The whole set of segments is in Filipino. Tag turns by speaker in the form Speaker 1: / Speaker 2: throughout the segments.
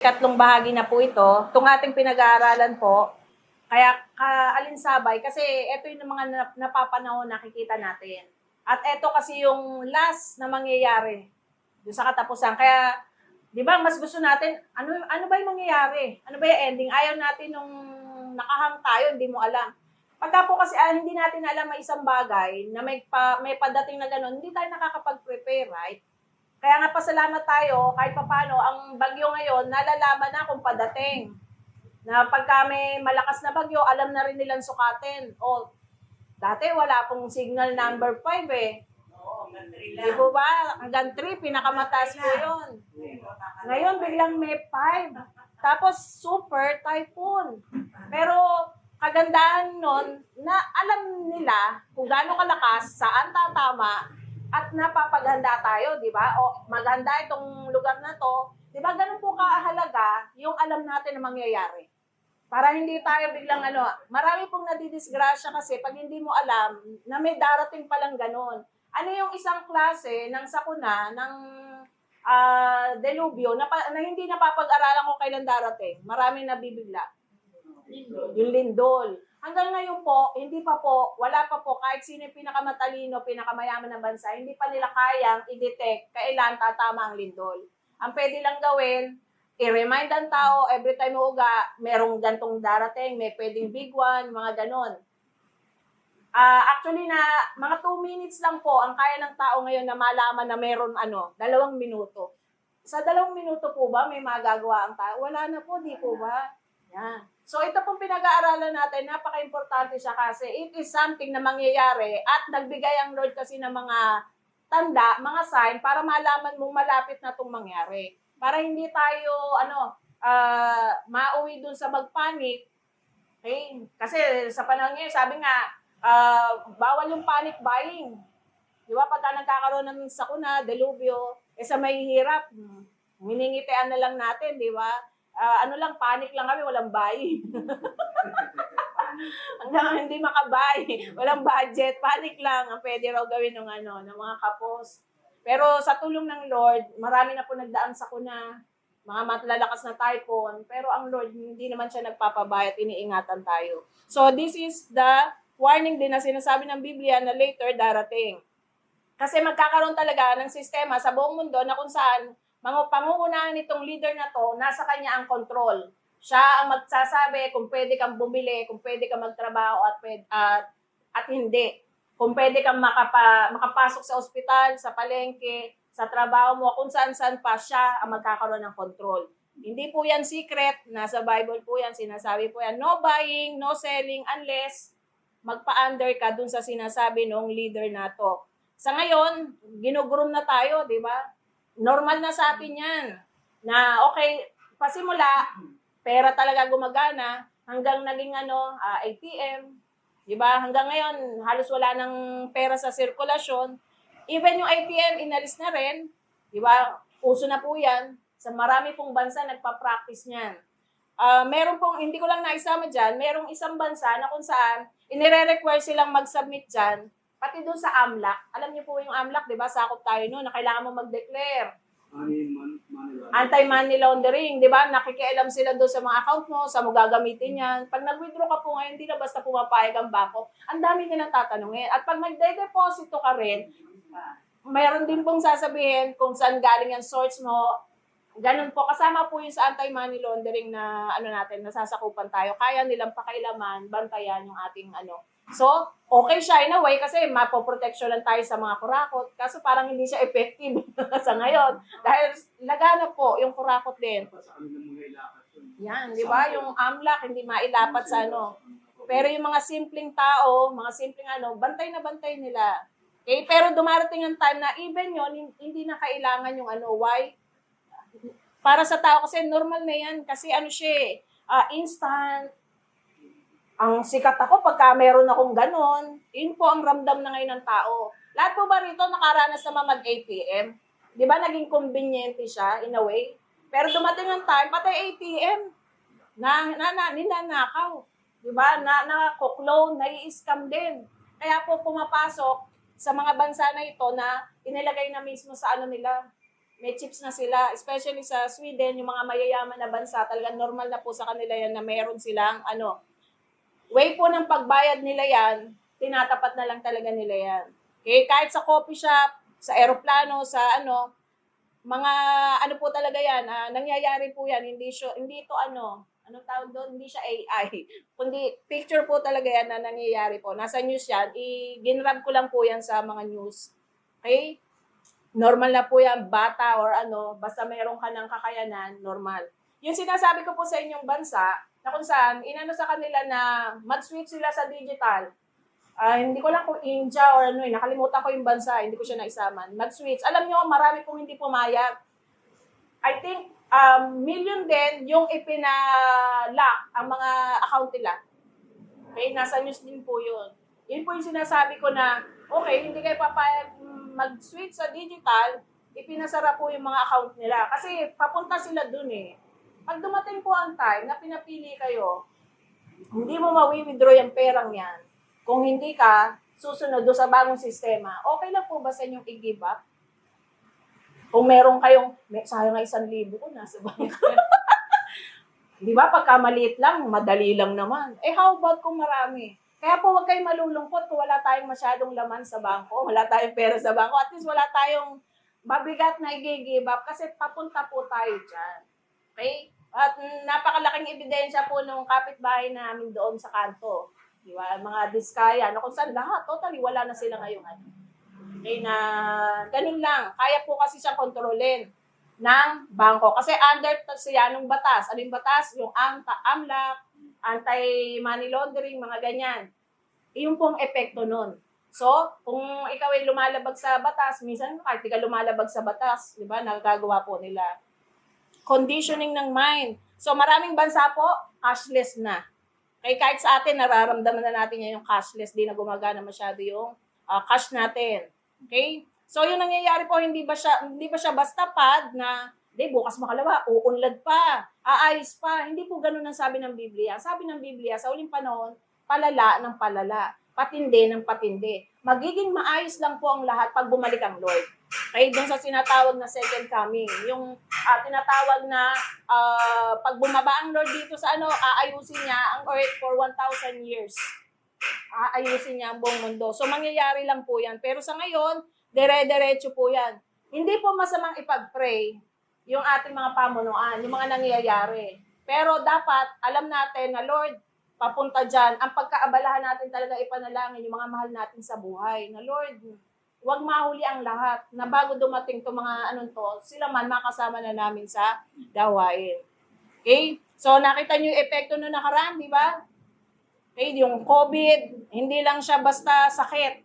Speaker 1: Ikatlong bahagi na po ito. Itong ating pinag-aaralan po, kaya kaalinsabay, kasi ito yung mga napapanahon nakikita natin. At ito kasi yung last na mangyayari doon sa katapusan. Kaya, di ba, mas gusto natin, ano ba yung mangyayari? Ano ba yung ending? Ayaw natin nung nakahang tayo, hindi mo alam. Pagka po kasi hindi natin alam may isang bagay na may padating na gano'n, hindi tayo nakakapag-prepare, right? Kaya nga pasalamat tayo, kahit papano, ang bagyo ngayon, nalalaman na kung padating. Na pagka may malakas na bagyo, alam na rin nilang sukatin. O, dati wala pong signal number 5 eh.
Speaker 2: Oo, hanggang 3
Speaker 1: Di
Speaker 2: lang.
Speaker 1: po ba? Hanggang 3, pinakamataas po yun. Ngayon, biglang may 5. Tapos, super typhoon. Pero, kagandahan nun, na alam nila kung gaano kalakas, saan tatama, at napapaghanda tayo, di ba? O maghanda itong lugar na to. Di ba ganun po kahalaga yung alam natin na mangyayari. Para hindi tayo biglang marami pong nadidisgrasya kasi pag hindi mo alam na may darating palang ganun. Ano yung isang klase ng sakuna, ng delubyo na hindi napapag-aralan kung kailan darating. Maraming nabibigla. Yung lindol. Hanggang ngayon po, hindi pa po, wala pa po, kahit sino yung pinakamatalino, pinakamayaman ng bansa, hindi pa nila kayang i-detect kailan tatama ang lindol. Ang pwede lang gawin, i-remind ang tao, every time uuga, merong gantong darating, may pwedeng big one, mga ganon. Actually na, mga 2 minutes lang po, ang kaya ng tao ngayon na malaman na meron 2 minuto. Sa 2 minuto po ba, may magagawa ang tao? Wala na po, di po ba? Yan. So ito pong pinag-aaralan natin, napaka-importante siya kasi it is something na mangyayari at nagbigay ang Lord kasi ng mga tanda, mga sign para malaman mong malapit na itong mangyari. Para hindi tayo mauwi dun sa mag-panic. Okay? Kasi sa panahon ngayon, sabi nga, bawal yung panic buying. Di ba? Pagka nagkakaroon ng sakuna, delubyo, sa may hirap, miningitian na lang natin, di ba? Panic lang kami, walang buy. Hanggang hindi makabay, walang budget, panic lang ang pwede raw gawin ng mga kapos. Pero sa tulong ng Lord, marami na po nagdaan sa kuna, mga matlalakas na typhoon, pero ang Lord hindi naman siya nagpapabayat, iniingatan tayo. So this is the warning din na sinasabi ng Biblia na later darating. Kasi magkakaroon talaga ng sistema sa buong mundo na kung saan pangungunahan nitong leader na to, nasa kanya ang control. Siya ang magsasabi kung pwede kang bumili, kung pwede kang magtrabaho at hindi. Kung pwede kang makapasok sa ospital, sa palengke, sa trabaho mo, kung saan-saan pa siya ang magkakaroon ng control. Hindi po yan secret, nasa Bible po yan, sinasabi po yan, no buying, no selling unless magpa-under ka dun sa sinasabi ng leader na to. Sa ngayon, ginugurum na tayo, di ba? Normal na sa atin yan. Na okay, pasimula, pera talaga gumagana, hanggang naging ATM, di ba? Hanggang ngayon, halos wala ng pera sa sirkulasyon. Even yung ATM, inalis na rin, di ba? Uso na po yan. Sa marami pong bansa, nagpa-practice niyan. Meron pong, hindi ko lang naisama dyan, merong isang bansa na kung saan, inire-require silang mag-submit dyan, pati doon sa AMLAC. Alam niyo po yung AMLAC, di ba? Sakop tayo noon na kailangan mo mag-declare. Anti-money laundering, di ba? Nakikialam sila doon sa mga account mo, sa mo gagamitin yan. Pag nag-withdraw ka po ngayon, hindi na basta pumapayag ang bangko. Ang dami nilang tatanungin. At pag magde-deposito ka rin, mayroon din pong sasabihin kung saan galing ang source mo. Ganun po, kasama po yung sa anti-money laundering na natin, nasasakupan tayo. Kaya nilang pakailaman, bantayan yung ating So, okay siya in a way kasi mapoproteksyonan tayo sa mga kurakot. Kaso parang hindi siya effective sa ngayon. Dahil lagana po yung kurakot din. Yan, di ba? Yung AMLAC, hindi mailapat sa Pero yung mga simpleng tao, mga simpleng bantay na bantay nila. Okay? Pero dumarating ang time na even yon hindi na kailangan yung why? Para sa tao kasi normal na yan. Kasi siya instant. Ang sikat ako pagka meron akong ganon, yun po ang ramdam na ngayon ng tao. Lahat po ba rito nakaranas naman mag-ATM? Di ba naging conveniente siya in a way? Pero dumating ang time, pati ATM, ninanakaw. Di ba? Na-clone, nai-scam din. Kaya po pumapasok sa mga bansa na ito na inilagay na mismo sa nila, may chips na sila. Especially sa Sweden, yung mga mayayaman na bansa, talagang normal na po sa kanila yan na mayroon silang way po ng pagbayad nila yan, tinatapat na lang talaga nila yan. Okay? Kahit sa coffee shop, sa eroplano, sa mga po talaga yan, nangyayari po yan, hindi ito anong tawag doon, hindi siya AI, kundi picture po talaga yan na nangyayari po. Nasa news yan, ginrab ko lang po yan sa mga news. Okay? Normal na po yan, bata or basta meron ka ng kakayanan, normal. Yung sinasabi ko po sa inyong bansa, na kung saan, inano sa kanila na mag-switch sila sa digital. Hindi ko lang kung India or nakalimutan ko yung bansa, hindi ko siya naisaman. Mag-switch. Alam nyo, marami pong hindi pumayag. I think, million din yung ipinalock ang mga account nila. Okay, nasa news din po yun. Yun po yung sinasabi ko na, okay, hindi kayo papayag mag-switch sa digital, ipinasara po yung mga account nila. Kasi papunta sila dun eh. Pag dumating po ang time na pinapili kayo, hindi mo mawi-withdraw yung perang yan. Kung hindi ka susunod doon sa bagong sistema, okay lang po ba sa inyong i-give up? Kung meron kayong, sayang nga 1,000 ko nasa bangko. Di ba, pagka maliit lang, madali lang naman. How about kung marami? Kaya po huwag kayong malulungkot kung wala tayong masyadong laman sa bangko, wala tayong pera sa bangko, at least wala tayong mabigat na i-give up kasi papunta po tayo dyan. Okay? At napakalaking ebidensya po nung kapitbahay namin doon sa kanto. Di ba? Mga diskaya, kung saan lahat, totally wala na sila ngayon. Okay, na ganun lang. Kaya po kasi siyang kontrolin ng bangko. Kasi under siya nung batas. Ano yung batas? Yung AMLAC, anti-money laundering, mga ganyan. Yung pong epekto nun. So, kung ikaw ay lumalabag sa batas, minsan kahit di ka lumalabag sa batas, di ba, nagagawa po nila. Conditioning ng mind. So, maraming bansa po, cashless na. Kaya kahit sa atin, nararamdaman na natin yan yung cashless, di na gumagana masyado yung cash natin. Okay? So, yung nangyayari po, hindi ba siya basta pad na, bukas makalawa, uunlad pa, aayos pa. Hindi po ganun ang sabi ng Biblia. Sabi ng Biblia, sa uling panahon, palala ng palala, patindi ng patindi. Magiging maayos lang po ang lahat pag bumalik ang Lord. Okay, doon sa sinatawag na second coming. Yung tinatawag na pag bumaba ang Lord dito sa aayusin niya ang earth for 1,000 years. Aayusin niya ang buong mundo. So, mangyayari lang po yan. Pero sa ngayon, dire-diretso po yan. Hindi po masamang ipag-pray yung ating mga pamunuan, yung mga nangyayari. Pero dapat, alam natin na Lord, papunta dyan. Ang pagkaabalahan natin talaga ipanalangin yung mga mahal natin sa buhay. Na Lord, huwag mahuli ang lahat. Na bago dumating to mga sila man makasama na namin sa gawain. Okay? So, nakita niyo yung epekto nung nakaraan, di ba? Okay, yung COVID, hindi lang siya basta sakit.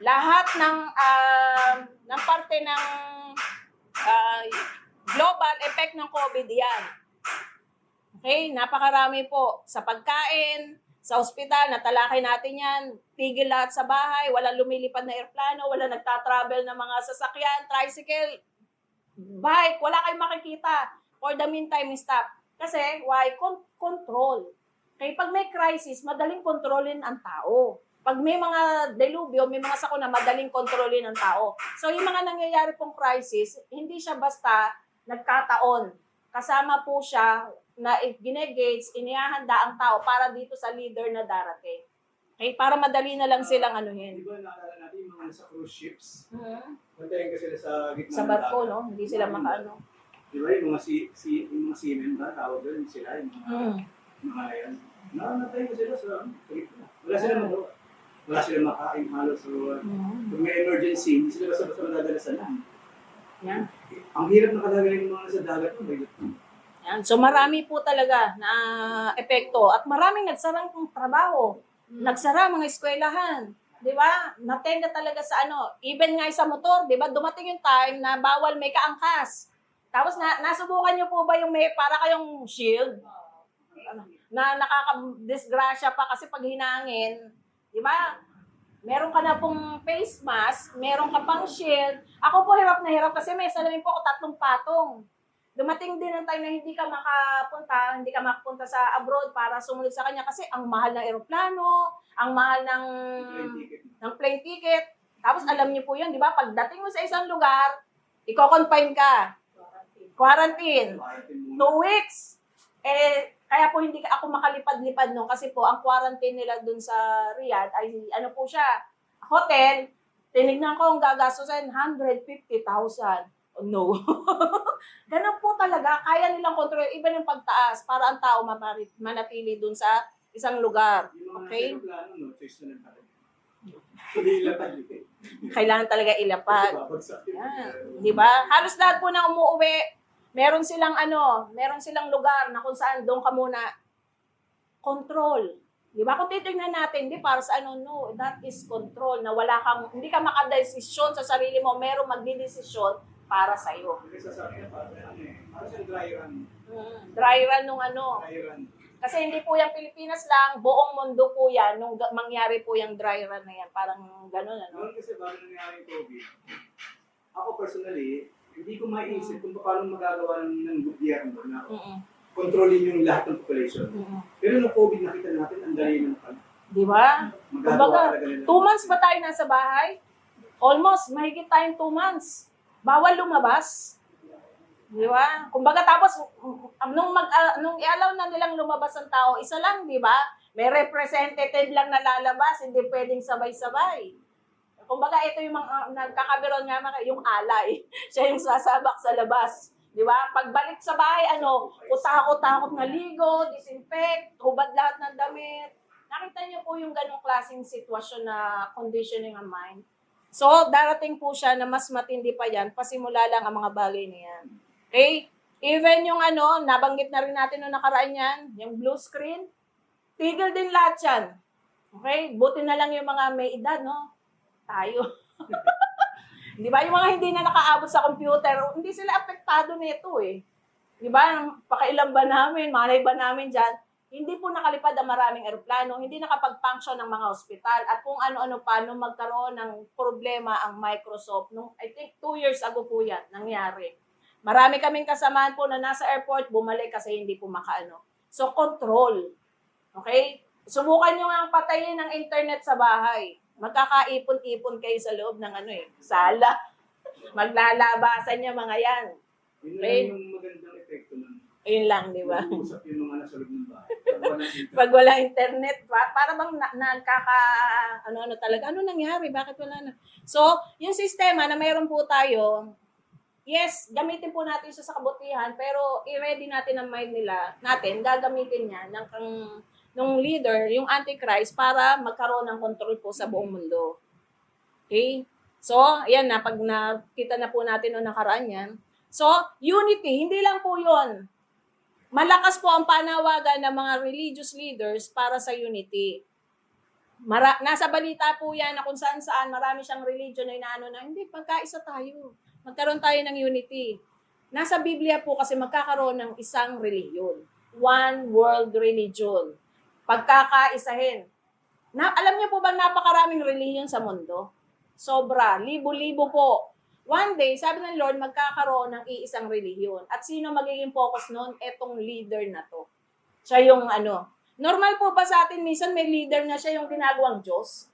Speaker 1: Lahat ng parte ng global effect ng COVID yan. Okay, napakarami po. Sa pagkain, sa ospital, natalakay natin yan. Tigil lahat sa bahay, wala lumilipad na airplano, wala nagtatravel na mga sasakyan, tricycle, bike, wala kayong makikita. For the meantime, stop. Kasi, why? Control. Kaya pag may crisis, madaling kontrolin ang tao. Pag may mga delubyo, may mga sakuna, madaling kontrolin ang tao. So, yung mga nangyayari pong crisis, hindi siya basta nagkataon. Kasama po siya na ginegauge, inihahanda ang tao para dito sa leader na darating. Okay? Para madali na lang silang anuhin.
Speaker 2: Di ba nakakala natin yung mga nasa cruise ships? Pantayin ka sila sa gitna
Speaker 1: sa barko, no? Hindi sila makaano.
Speaker 2: Di ba yung mga seamen ba? Tawag doon sila, yung mga yan. Namatay ko sila sa gitna. Wala silang magawa. Wala silang makain halos. So, kung may emergency, hindi sila basta-basta madadala sa land.
Speaker 1: Yan.
Speaker 2: Ang hirap nakadagay yung mga nasa dagat mo.
Speaker 1: Yan. So marami po talaga na epekto. At maraming nagsarang trabaho. Nagsara mga eskwelahan. Di ba? Natenga talaga sa even nga sa motor, di ba? Dumating yung time na bawal may kaangkas. Tapos nasubukan niyo po ba yung may para kayong shield? Na nakaka-disgrasya pa kasi pag hinangin, di ba? Meron ka na pong face mask, meron ka pang shield. Ako po hirap na hirap kasi may salamin po ako 3 patong. Dumating din ang time na hindi ka makapunta sa abroad para sumunod sa kanya kasi ang mahal ng eroplano, ang mahal ng plane ticket. Tapos alam niyo po yun, di ba? Pagdating mo sa isang lugar, Iko-confine ka. Quarantine. 2 weeks. Kaya po hindi ako makalipad-lipad no kasi po ang quarantine nila dun sa Riyadh ay ano po siya, hotel. Tinignan ko ang gagastusin 150,000. Oh, no. Ganun po talaga. Kaya nilang kontrol. Iba ng pagtaas para ang tao manatili dun sa isang lugar. Okay?
Speaker 2: Yung mga plano, no? Choice na lang talaga. Hindi ilapad dito.
Speaker 1: Kailangan talaga ilapad.
Speaker 2: Babagsak yun.
Speaker 1: Yan. Di ba? Halos lahat po na umuuwi, meron silang lugar na kung saan doon ka muna control. Di ba? Kung titignan natin, di para sa no, that is control, na hindi ka makadesisyon sa sarili mo, meron magdidesisyon para sa iyo.
Speaker 2: Kasi sasabihin, parang siyang dry run.
Speaker 1: Dry run nung
Speaker 2: Dry run.
Speaker 1: Kasi hindi po yung Pilipinas lang, buong mundo po yan, nung mangyari po yung dry run na yan. Parang gano'n,
Speaker 2: Noon kasi bago nangyari yung COVID, ako personally, hindi ko maiisip kung paano magagawa ng gobyerno na kontrolin yung lahat ng population. Pero nung COVID, nakita natin, ang dali ng
Speaker 1: di ba?
Speaker 2: magagawa
Speaker 1: Kumbaga,
Speaker 2: talaga nila.
Speaker 1: 2 months ba tayo nasa bahay? Almost, mahigit tayong 2 months. Bawal lumabas. Di ba? Kumbaga tapos, nung i-allow na nilang lumabas ang tao, isa lang, di ba? May representative lang na lalabas, hindi pwedeng sabay-sabay. Kumbaga, ito yung mga nagkakabiron nga yung alay. Siya yung sasabak sa labas. Di ba? Pagbalik sa bahay, utakot-takot na ligo, disinfect, hubad lahat ng damit. Nakita niyo po yung ganong klaseng sitwasyon na conditioning ang mind. So, darating po siya na mas matindi pa yan, pasimula lang ang mga bagay na yan. Okay? Even yung nabanggit na rin natin noong nakaraan yan, yung blue screen, tigil din lahat yan. Okay? Buti na lang yung mga may edad, no? Tayo. Di ba? Yung mga hindi na nakaabot sa computer, hindi sila apektado nito eh. Di ba? Pakailan ba namin, malay ba namin dyan, hindi po nakalipad ang maraming eroplano, hindi nakapag-function ng mga ospital, at kung ano-ano pa, nung magkaroon ng problema ang Microsoft, I think 2 years ago po yan, nangyari. Marami kaming kasamaan po na nasa airport, bumalik kasi hindi po makaano. So, control. Okay? Subukan nyo nga ang patayin ng internet sa bahay. Magkakaipon-ipon kayo sa loob ng sala. Maglalabasan niya mga yan.
Speaker 2: Yun na
Speaker 1: Okay?
Speaker 2: lang yung magandang epekto nun.
Speaker 1: Ayun lang, di ba?
Speaker 2: Nag-uusap yung mga nasa loob ng bahay.
Speaker 1: Pag wala internet, para bang ano talaga, ano nangyari? Bakit wala na? So, yung sistema na mayroon po tayo, yes, gamitin po natin siya sa kabutihan, pero i-ready natin ang mind natin, gagamitin niya ng leader, yung Antichrist, para magkaroon ng control po sa buong mundo. Okay? So, ayan na, pag nakita na po natin noong nakaraan yan. So, unity, hindi lang po yon. Malakas po ang panawagan ng mga religious leaders para sa unity. Nasa balita po yan na kung saan marami siyang religion na inaano na, hindi, pagkaisa tayo. Magkaroon tayo ng unity. Nasa Biblia po kasi magkakaroon ng isang reliyon. One world religion. Pagkakaisahin. Alam niyo po bang napakaraming reliyon sa mundo? Sobra. Libo-libo po. One day, sabi ng Lord, magkakaroon ng iisang relihiyon. At sino magiging focus noon? Etong leader na to. Siya yung Normal po ba sa atin, minsan may leader na siya yung ginagawang Diyos?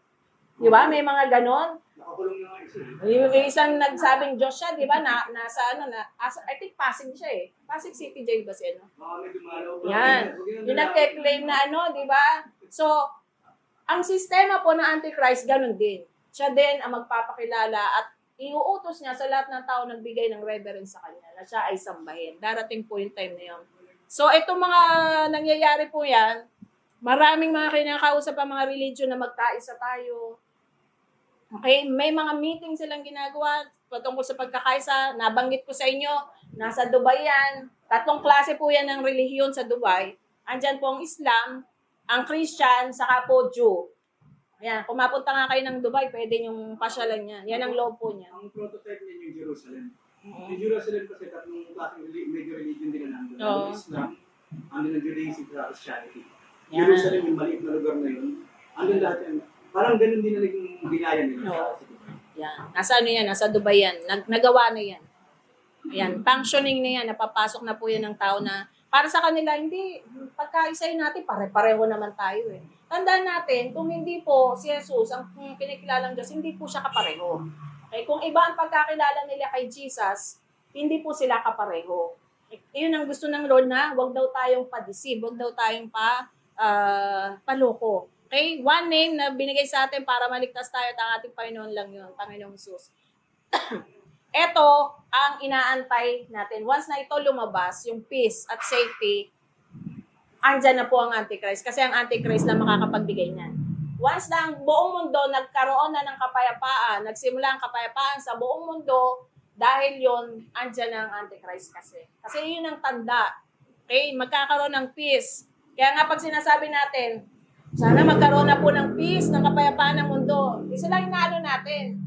Speaker 1: Di ba? May mga ganon.
Speaker 2: Nakakulong na nga isa.
Speaker 1: Yung isang nagsabing Diyos siya, di ba? I think Pasig siya eh. Pasig City Jail ba siya,
Speaker 2: Baka may dumalaw pa.
Speaker 1: Yan. Yung nagke-claim na di ba? So, ang sistema po ng Antichrist, ganun din. Siya din ang magpapakilala at iuutos niya sa lahat ng tao nagbigay ng reverence sa kanya na siya ay sambahin. Darating po yung time na yun. So, itong mga nangyayari po yan, maraming mga kinakausap ang mga religion na magkaisa tayo. Okay? May mga meeting silang ginagawa patungkol sa pagkakaisa. Nabanggit ko sa inyo, nasa Dubai yan. 3 klase po yan ng relihiyon sa Dubai. Andyan po ang Islam, ang Christian, saka po Jew. Ayan, kung mapunta nga kayo ng Dubai, pwede yung pasyalan niya. Yan ang loob po niya.
Speaker 2: Ang prototype niya yung Jerusalem. Yung Jerusalem kasi 3 klaseng major religion din na nandun.
Speaker 1: Oo.
Speaker 2: Ang Islam, andun ang Judaism at Christianity.
Speaker 1: Yan.
Speaker 2: Jerusalem, yung maliit na lugar na yun, andun lahat yan. Parang ganun din na naging binaya nila
Speaker 1: Oo.
Speaker 2: sa Dubai.
Speaker 1: Yan. Nasa yan? Nasa Dubai yan. Nagawa na yan. Ayan, functioning na yan. Napapasok na po yan ng tao na para sa kanila, hindi, pagkaisahin natin, pare-pareho naman tayo eh. Tandaan natin, kung hindi po si Jesus ang kinikilalang Diyos, hindi po siya kapareho. Okay? Kung iba ang pagkakilala nila kay Jesus, hindi po sila kapareho. Iyon ang gusto ng Lord na wag daw tayong pa-deceive, wag daw tayong paloko. Okay? One name na binigay sa atin para maligtas tayo at ang ating Panginoon lang yun, Panginoong Jesus. Ito ang inaantay natin. Once na ito lumabas, yung peace at safety, andyan na po ang Antichrist. Kasi ang Antichrist na makakapagbigay niyan. Once na ang buong mundo nagkaroon na ng kapayapaan, nagsimula ang kapayapaan sa buong mundo, dahil yon andyan na ang Antichrist kasi. Kasi yun ang tanda. Okay? Magkakaroon ng peace. Kaya nga pag sinasabi natin, sana magkaroon na po ng peace, ng kapayapaan ng mundo. Isa lang inaano natin.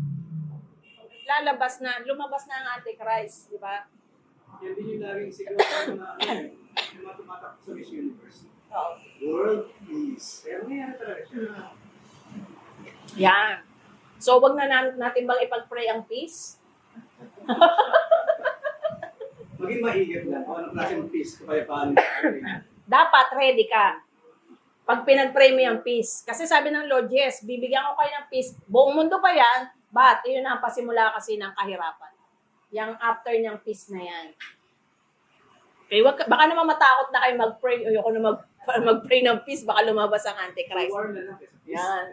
Speaker 1: Lumabas na ang Antichrist, di ba?
Speaker 2: Yan din yung laging siguro na yung mga tumatakbo sa Miss Universe.
Speaker 1: Oo.
Speaker 2: World peace. Kaya nangyayari talaga siya.
Speaker 1: Yan. So, wag na natin bang ipag-pray ang peace?
Speaker 2: Maging mahigit lang. Kung anong klaseng peace, kapayapaan.
Speaker 1: Dapat ready ka. Pag pinag-pray mo yung peace. Kasi sabi ng Lord, yes, bibigyan ko kayo ng peace. Buong mundo pa yan, but yun ang pasimula kasi ng kahirapan. Yung after niyang peace na yan. Okay, baka naman matakot na kayo mag-pray. Ayoko na mag-pray ng peace, baka lumabas ang Antichrist.
Speaker 2: War na lang.
Speaker 1: Yan.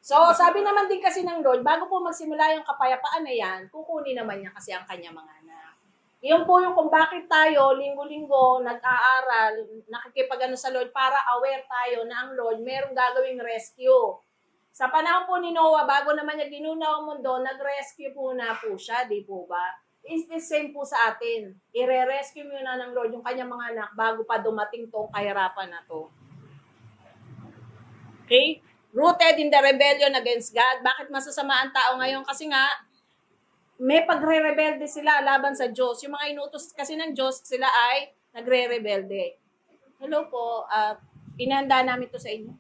Speaker 1: So, sabi naman din kasi ng Lord, bago po magsimula yung kapayapaan na yan, kukunin naman niya kasi ang kanya mga anak. Iyon po yung kung bakit tayo, linggo-linggo, nag-aaral, nakikipag-ano sa Lord, para aware tayo na ang Lord merong gagawing rescue. Sa panahon po ni Noah, bago naman niya ginunaw ang mundo, nag-rescue po na po siya, di po ba? It's the same po sa atin. I-rescue mo na ng Lord yung kanyang mga anak bago pa dumating tong kahirapan na to. Okay? Rooted in the rebellion against God. Bakit masasama ang tao ngayon? Kasi nga, may pagre-rebelde sila laban sa Diyos. Yung mga inutos kasi ng Diyos, sila ay nagre-rebelde. Hello po, pinahanda namin to sa inyo.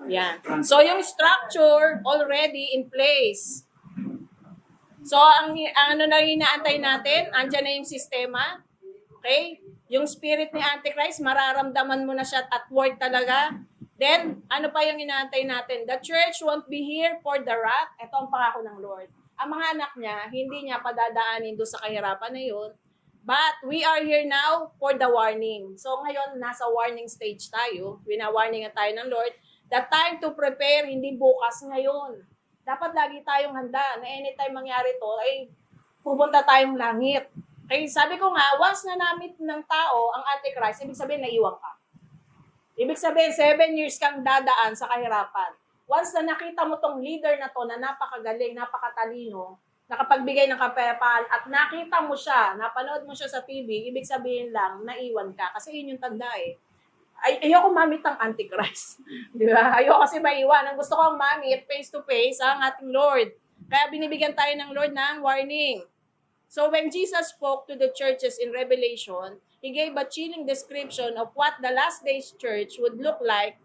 Speaker 1: Yan. So, yung structure already in place. So, ang ano na inaantay natin, andyan na yung sistema. Okay? Yung spirit ni Antichrist, mararamdaman mo na siya at work talaga. Then, ano pa yung inaantay natin? The church won't be here for the wrath. Ito ang pangako ng Lord. Ang mga anak niya, hindi niya padadaanin doon sa kahirapan na yun. But we are here now for the warning. So ngayon, nasa warning stage tayo. Wina-warning na tayo ng Lord. The time to prepare, hindi bukas, ngayon. Dapat lagi tayong handa na anytime mangyari to, ay pupunta tayong langit. Kaya sabi ko nga, once na namit ng tao ang Antichrist, ibig sabihin naiwan ka. Ibig sabihin, 7 years kang dadaan sa kahirapan. Once na nakita mo tong leader na to na napakagaling, napakatalino, nakapagbigay ng kapayapaan at nakita mo siya, napanood mo siya sa TV, ibig sabihin lang, naiwan ka. Kasi yun yung tanda eh. Ayoko mamit ang Antichrist. Di ba? Ayoko kasi maiwan. Ang gusto kong mamit face-to-face ang ating Lord. Kaya binibigyan tayo ng Lord ng warning. So when Jesus spoke to the churches in Revelation, He gave a chilling description of what the last days church would look like.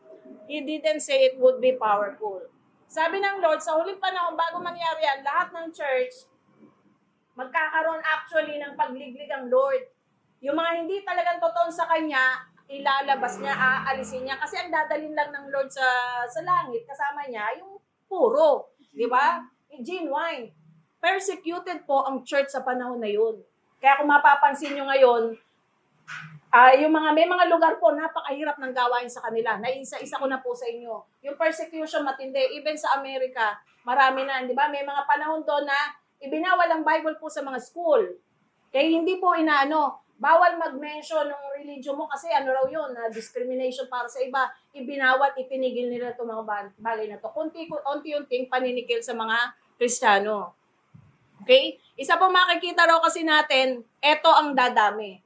Speaker 1: He didn't say it would be powerful. Sabi ng Lord, sa huling panahon, bago mangyari yan, lahat ng church, magkakaroon actually ng pagliglig ang Lord. Yung mga hindi talagang totoo sa Kanya, ilalabas niya, aalisin niya. Kasi ang dadalhin lang ng Lord sa langit, kasama niya, yung puro. Di ba? Genuine. Persecuted po ang church sa panahon na yun. Kaya kung mapapansin nyo ngayon, may mga lugar po, napakahirap ng gawain sa kanila. Naisa-isa ko na po sa inyo. Yung persecution matindi, even sa Amerika, marami na, di ba? May mga panahon doon na ibinawal ang Bible po sa mga school. Kaya hindi po bawal mag-mention ng religion mo kasi raw yun, discrimination para sa iba. Ibinawal, ipinigil nila itong mga bagay na to. Unti-unting paninikil sa mga Kristiyano. Okay? Isa po makikita raw kasi natin, eto ang dadami.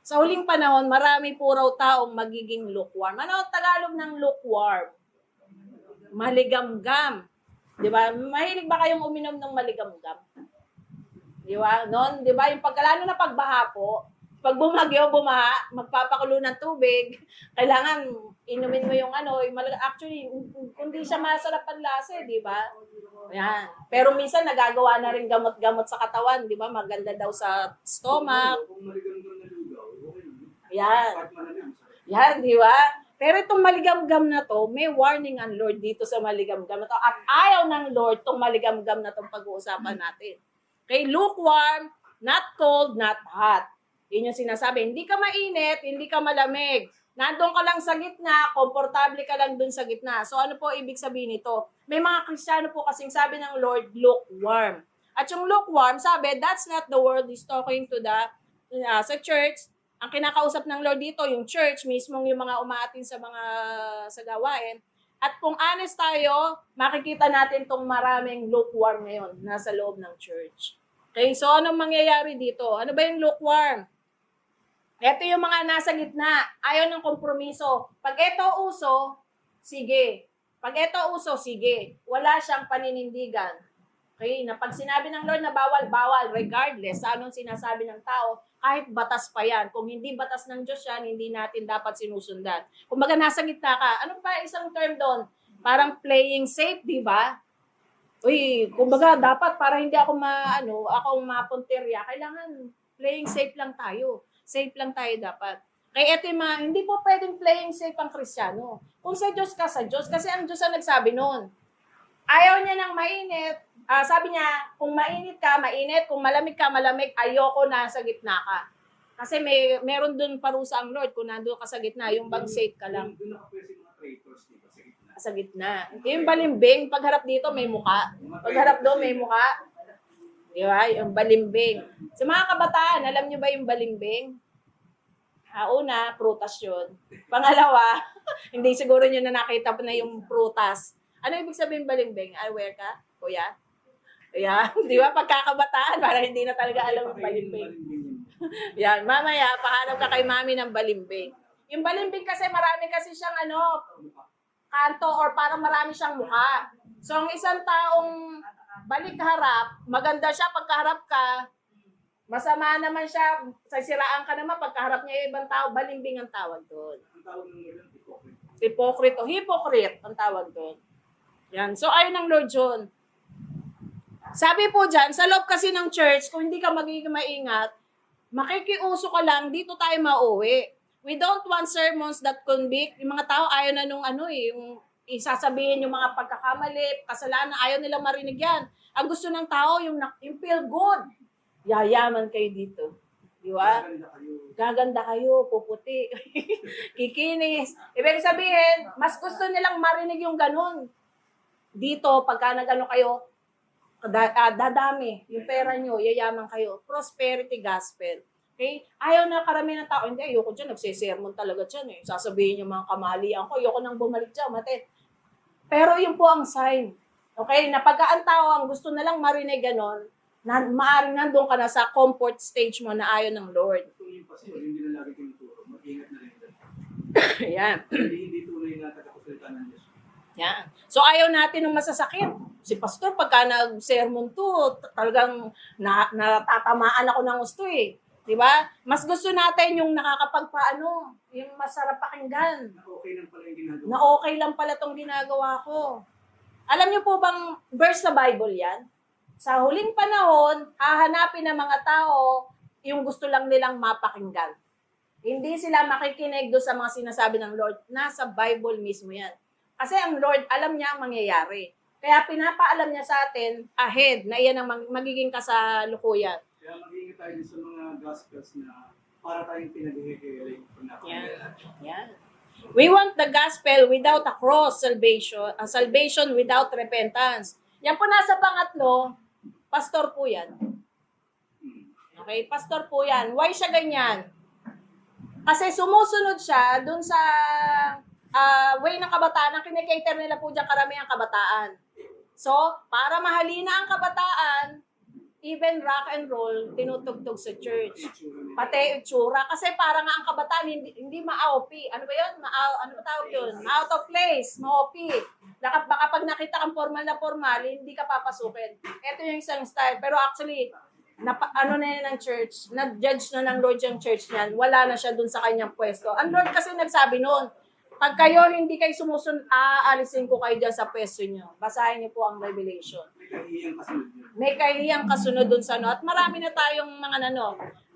Speaker 1: Sa huling panahon, marami po raw taong magiging lukewarm. Ano ang Tagalog ng lukewarm? Maligamgam. Di ba? Mahilig ba kayong uminom ng maligamgam? Di ba? Noon, di ba? Yung lalo na pagbaha po, pag bumagyo, bumaha, magpapakulo ng tubig, kailangan inumin mo yung actually, kundi siya masarap ang lasa, di ba? Yan. Pero minsan nagagawa na rin gamot-gamot sa katawan, di ba? Maganda daw sa stomach.
Speaker 2: Kung maligam na lugaw, okay.
Speaker 1: Yan. Yan, di ba? Pero itong maligamgam na to, may warning ang Lord dito sa maligamgam na to. At ayaw ng Lord itong maligamgam na itong pag-uusapan natin. Okay, lukewarm, not cold, not hot. Yun yung sinasabi. Hindi ka mainit, hindi ka malamig. Nandun ka lang sa gitna, komportable ka lang dun sa gitna. So ano po ibig sabihin nito? May mga Kristiyano po kasing sabi ng Lord, lukewarm. At yung lukewarm, sabi, that's not the world is talking to the sa church. Ang kinakausap ng Lord dito, yung church, mismong yung mga umaatin sa mga sa gawain. At kung honest tayo, makikita natin tong maraming lukewarm ngayon nasa loob ng church. Okay, so anong mangyayari dito? Ano ba yung lukewarm? Ito yung mga nasa gitna. Ayaw ng kompromiso. Pag ito uso, sige. Pag ito uso, sige. Wala siyang paninindigan. Okay, na pag sinabi ng Lord na bawal, bawal, regardless sa anong sinasabi ng tao, kahit batas pa yan. Kung hindi batas ng Diyos yan, hindi natin dapat sinusundan. Kung baga nasa gitna ka, ano pa isang term doon? Parang playing safe, di ba? Uy, kumbaga dapat para hindi ako akong mapunterya, kailangan playing safe lang tayo. Safe lang tayo dapat. Kaya ito yung hindi po pwedeng playing safe ang Kristiyano. Kung sa Diyos ka, sa Diyos. Kasi ang Diyos ang nagsabi noon. Ayaw niya ng mainit. Sabi niya, kung mainit ka, mainit. Kung malamig ka, malamig. Ayoko na sa gitna ka. Kasi meron dun parusa ang Lord. Kung nandun ka sa gitna, yung bang safe ka lang.
Speaker 2: Doon nakapwede yung mga traitors dito sa gitna.
Speaker 1: Sa gitna. Yung balimbing, pagharap dito may muka. Pagharap doon may muka. Di ba? Yung balimbing. Sa mga kabataan, alam niyo ba yung balimbing? Una, prutas yun. Pangalawa, hindi siguro niyo na nakita na yung prutas. Ano ibig sabihin balimbing? Aware ka, kuya? Kaya, di ba, pagkakabataan, para hindi na talaga alam yung balimbing. Yan, mamaya, pahanap ka kay mami ng balimbing. Yung balimbing kasi, marami kasi siyang kanto or parang marami siyang mukha. So, ang isang taong balik harap, maganda siya pagkaharap ka, masama naman siya, sasiraan ka naman, pagkaharap niya yung ibang tao, balimbing ang tawag doon.
Speaker 2: Ang tawag ng Lord, hypocrite.
Speaker 1: Hypocrite o hypocrite ang tawag doon. Yan. So, ayun ang Lord John. Sabi po dyan, sa loob kasi ng church, kung hindi ka magiging maingat, makikiuso ka lang, dito tayo mauwi. We don't want sermons that convict. Yung mga tao ayaw na nung yung isasabihin yung mga pagkakamali, kasalanan, ayaw nilang marinig yan. Ang gusto ng tao, yung feel good. Yayaman kayo dito. Di ba? Gaganda kayo, puputi. Kikinis. Ibig sabihin, mas gusto nilang marinig yung ganun. Dito, pagka nag-ano kayo, dadami yung pera nyo, yayaman kayo. Prosperity gospel. Okay? Ayaw na karamihan ng tao. Hindi, ayoko dyan. Nagsisermon talaga dyan eh. Sasabihin yung mga kamalian ko. Ayoko nang bumalik dyan. Mate. Pero yun po ang sign. Okay? Na pagka ang tao ang gusto na lang marinig ganon, maaaring nandun ka na sa comfort stage mo na ayaw ng Lord.
Speaker 2: Kung yung pastor, hindi na lagi tinuturo. Mag-ingat na rin.
Speaker 1: Yan.
Speaker 2: Hindi tunay na tagapagsalita ng Diyos.
Speaker 1: Yan. So ayaw natin ng masasakit. Si pastor, pagka nag-sermon to, talagang natatamaan ako ng gusto eh. Di ba? Mas gusto natin yung nakakapagpaano, yung masarap pakinggan.
Speaker 2: Na okay lang pala yung ginagawa.
Speaker 1: Na okay lang pala tong ginagawa ko. Alam niyo po bang verse sa Bible yan? Sa huling panahon, hahanapin ng mga tao yung gusto lang nilang mapakinggan. Hindi sila makikinig doon sa mga sinasabi ng Lord. Nasa Bible mismo yan. Kasi ang Lord, alam niya ang mangyayari. Kaya pinapaalam niya sa atin ahead na iyan ang magiging kasalukuyan.
Speaker 2: Kaya mag-ingat tayo din sa mga gospels na para tayong pinag-ihikilig.
Speaker 1: Yan. We want the gospel without a cross, salvation without repentance. Yan po nasa pangatlo, pastor po yan. Okay, pastor po yan. Why siya ganyan? Kasi sumusunod siya dun sa way ng kabataan. Ang kinikater nila po dyan karamihan kabataan. So, para mahalina ang kabataan, even rock and roll, tinutugtog sa church. Pati itsura. Kasi parang nga ang kabataan, hindi ma-OP. Ano ba yun? Ano ba tawag yun? Out of place. Ma-OP. Baka pag nakita kang formal na formal, hindi ka papasukin. Ito yung isang style. Pero actually, ano na yan ng church, na-judge na ng Lord yung church niyan, wala na siya dun sa kanyang pwesto. Ang Lord kasi nagsabi noon, pag kayo hindi kayo sumusunod, aalisin ko kayo dyan sa pwesto nyo. Basahin niyo po ang Revelation. May kahiyang kasunod dun sa ano. At marami na tayong mga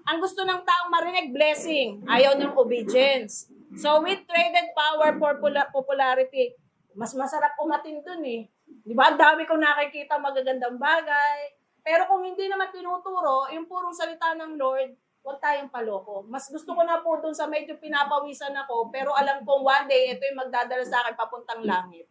Speaker 1: Ang gusto ng taong marinig, blessing. Ayaw ng obedience. So we traded power for popularity. Mas masarap umatin dun eh. Di ba? Ang dami kong nakikita magagandang bagay. Pero kung hindi naman tinuturo, yung purong salita ng Lord, huwag tayong paloko. Mas gusto ko na po dun sa medyo pinapawisan ako, pero alam kong one day, ito yung magdadala sa akin papuntang langit.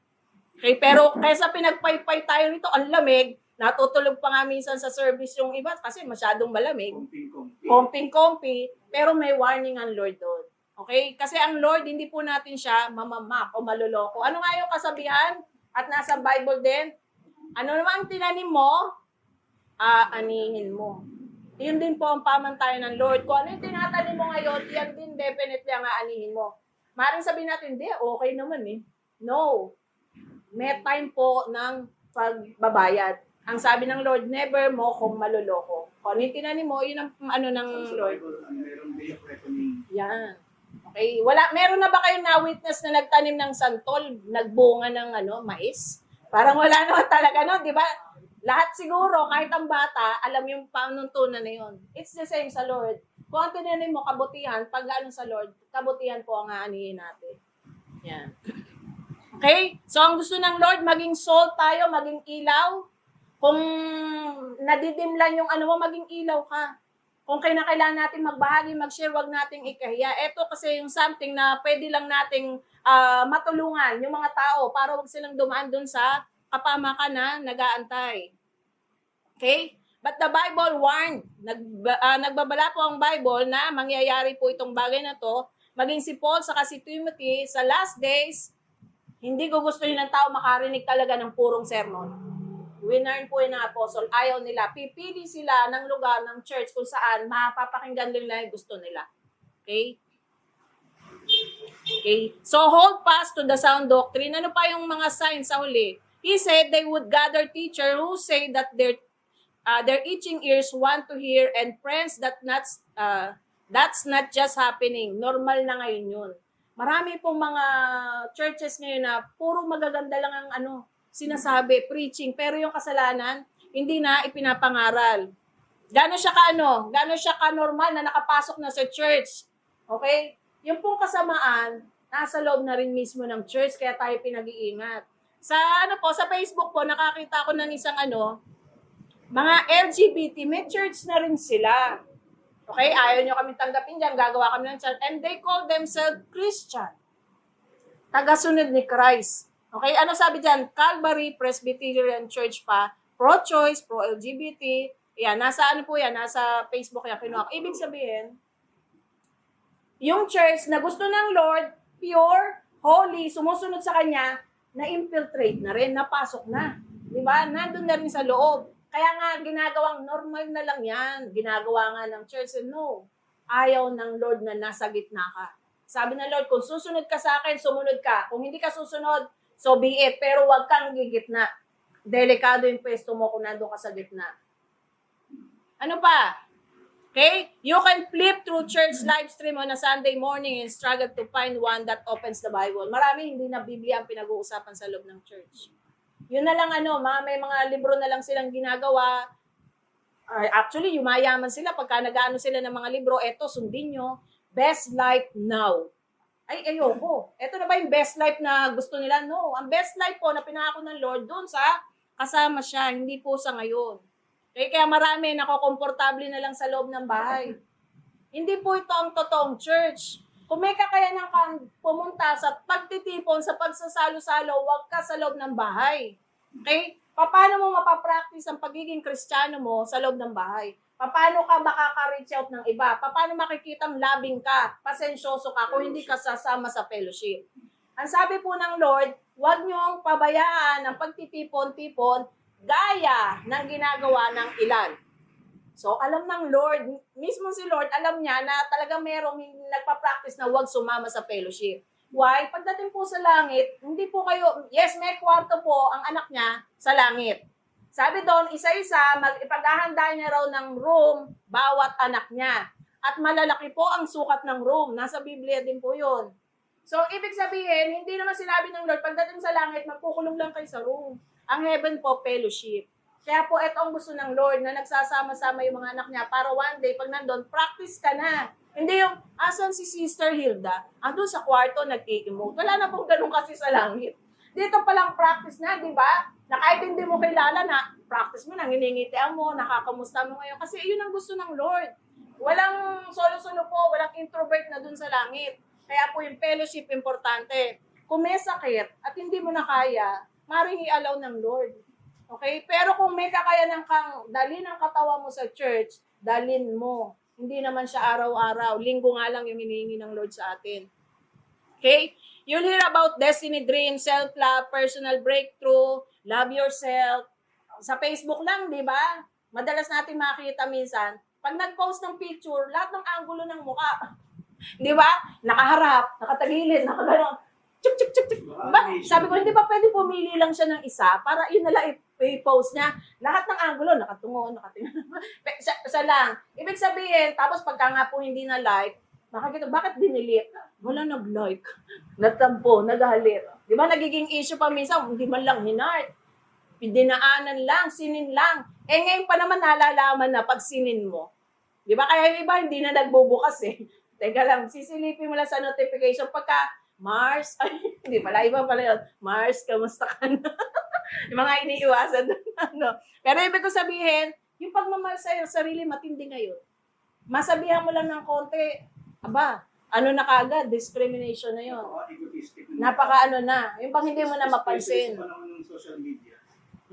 Speaker 1: Okay, pero kaysa pinagpaypay tayo nito, ang lamig, natutulog pa nga minsan sa service yung iba kasi masyadong malamig.
Speaker 2: Kumping-kumpi.
Speaker 1: Komping-kompi, pero may warning ang Lord doon. Okay? Kasi ang Lord, hindi po natin siya mamamak o maluloko. Ano nga yung kasabihan? At nasa Bible din, ano naman tinanim mo, aanihin mo. Yun din po ang pamantayan ng Lord. Kung ano yung tinatanim mo ngayon, yan din definitely ang aanihin mo. Maring sabihin natin, hindi, okay naman eh. No. May time po ng pagbabayad. Ang sabi ng Lord, never mo kung maluloko. Kung ano yung tinanim mo, yun ang ano ng
Speaker 2: Sa
Speaker 1: Lord.
Speaker 2: Bible, mayroong day of reckoning.
Speaker 1: Yan. Okay, meron na ba kayong na-witness na nagtanim ng santol, nagbunga ng mais? Parang wala naman talaga, no? Di ba? Lahat siguro, kahit ang bata, alam yung panuntunan na yun. It's the same sa Lord. Kung ang tinanim mo, kabutihan, pag ano sa Lord, kabutihan po ang aanihin natin. Yan. Okay? So, ang gusto ng Lord, maging salt tayo, maging ilaw. Kung nadidimlan yung ano mo, maging ilaw ka. Kung kailangan natin magbahagi, mag-share, wag nating ikahiya. Ito kasi yung something na pwede lang nating matulungan yung mga tao para wag silang dumaan dun sa kapamakan na nag-aantay. Okay? But the Bible warned, nagbabala po ang Bible na mangyayari po itong bagay na to. Maging si Paul saka si Timothy sa last days, hindi gugustuhin ng tao makarinig talaga ng purong sermon. Winarn po yung apostle, ayaw nila. Pipili sila ng lugar ng church kung saan mapapakinggan nila yung gusto nila. Okay? Okay? So, hold fast to the sound doctrine. Ano pa yung mga signs sa huli? He said they would gather teacher who say that their itching ears want to hear and friends that's not just happening. Normal na ngayon yun. Marami pong mga churches ngayon na puro magaganda lang ang sinasabi, preaching, pero yung kasalanan, hindi na ipinapangaral. Gano'n siya ka-normal na nakapasok na sa church. Okay? Yung pong kasamaan, nasa loob na rin mismo ng church, kaya tayo pinag-iingat. Sa sa Facebook po, nakakita ko ng isang mga LGBT, may church na rin sila. Okay? Ayaw nyo kami tanggapin dyan, gagawa kami ng church. And they call themselves Christian. Tagasunod ni Christ. Okay? Ano sabi dyan? Calvary Presbyterian Church pa, pro-choice, pro-LGBT. Yan, nasa nasa Facebook yan. Kinuha. Ibig sabihin, yung church na gusto ng Lord, pure, holy, sumusunod sa Kanya, na-infiltrate na rin, napasok na. Diba? Nandun na rin sa loob. Kaya nga, ginagawang normal na lang yan. Ginagawa nga ng church. No. Ayaw ng Lord na nasa gitna ka. Sabi ng Lord, kung susunod ka sa akin, sumunod ka. Kung hindi ka susunod, so be it. Pero huwag kang gigitna. Delikado yung pwesto mo kung nandun ka sa gitna. Ano pa? Okay? You can flip through church live stream on a Sunday morning and struggle to find one that opens the Bible. Marami hindi na Biblia ang pinag-uusapan sa loob ng church. Yun na lang may mga libro na lang silang ginagawa. Actually, yumayaman sila pagka nag-ano sila ng mga libro. Eto, sundin nyo. Best life now. Ay, ayoko. Eto na ba yung best life na gusto nila? No. Ang best life po na pinangako ng Lord doon sa kasama siya, hindi po sa ngayon. Kaya marami nakokomportable na lang sa loob ng bahay. Hindi po ito ang totoong church. Kung may kakayanan kang pumunta sa pagtitipon, sa pagsasalo-salo, huwag ka sa loob ng bahay. Okay? Paano mo mapapractice ang pagiging Kristiyano mo sa loob ng bahay? Paano ka makaka-reach out ng iba? Paano makikitang labing ka, pasensyoso ka kung hindi ka sasama sa fellowship? Ang sabi po ng Lord, huwag niyong pabayaan ang pagtitipon-tipon gaya ng ginagawa ng ilan. So, alam ng Lord, mismo si Lord, alam niya na talagang merong nagpa-practice na huwag sumama sa fellowship. Why? Pagdating po sa langit, hindi po kayo, yes, may kwarto po ang anak niya sa langit. Sabi doon, isa-isa, ipag-ahanda niya raw ng room, bawat anak niya. At malalaki po ang sukat ng room. Nasa Biblia din po yun. So, ibig sabihin, hindi naman sinabi ng Lord, pagdating sa langit, magkukulong lang kayo sa room. Ang heaven po, fellowship. Kaya po, ito ang gusto ng Lord na nagsasama-sama yung mga anak niya para one day, pag nandun, practice ka na. Hindi yung, Asan si Sister Hilda? Andun sa kwarto, nag-emote. Wala na pong ganun kasi sa langit. Dito palang practice na, di ba? Na kahit hindi mo kilala na, practice mo, nanginingitian mo, nakakamusta mo ngayon. Kasi yun ang gusto ng Lord. Walang solo-solo po, walang introvert na dun sa langit. Kaya po yung fellowship importante. Kung may sakit at hindi mo na kaya, maring i-allow ng Lord. Okay? Pero kung may kakayanan kang dalhin ang katawan mo sa church, dalhin mo. Hindi naman siya araw-araw. Linggo nga lang yung hinihingi ng Lord sa atin. Okay? You'll hear about destiny dream, self-love, personal breakthrough, love yourself. Sa Facebook lang, di ba? Madalas natin makikita minsan, pag nag-post ng picture, lahat ng angulo ng mukha. Di ba? Nakaharap, nakatagilid, nakagano'n. Chuk, chuk, chuk, chuk. Ba? Sabi ko, hindi ba pwede pumili lang siya ng isa para yun nalang i-post niya? Lahat ng angulo, nakatungo, nakatingin. Isa lang. Ibig sabihin, tapos pagka nga po hindi na like, makikita, bakit dinilit? Wala nag-like. Natampo, naghalit. Di ba nagiging issue pa minsan, hindi man lang hinart. Dinaanan lang, sinin lang. Eh ngayon pa naman nalalaman na pag sinin mo. Di ba? Kaya yung iba hindi na nagbubukas eh. Teka lang, sisilipin mo lang sa notification pagka Mars, ay, hindi pala, iba pala yun. Mars, kamusta ka na? Yung mga iniiwasan doon. Ano. Pero ibig ko sabihin, yung pagmamahal sa sarili, matindi ngayon. Masabihan mo lang ng konti, aba, ano na kagad, discrimination na yun. Napaka ano na, yung pang hindi mo na mapansin.
Speaker 2: Sa panahon ng social media,